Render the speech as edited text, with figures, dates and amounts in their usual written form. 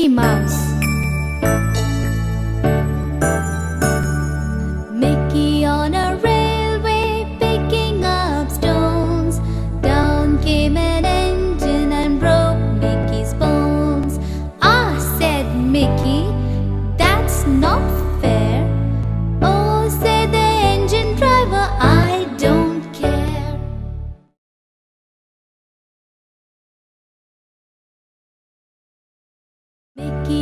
Mickey Mouse. Mickey on a railway picking up stones. Down came an engine and broke Mickey's bones. Ah, said Mickey, that's not fair. Oh, said the engine driver, I don't care. Mickey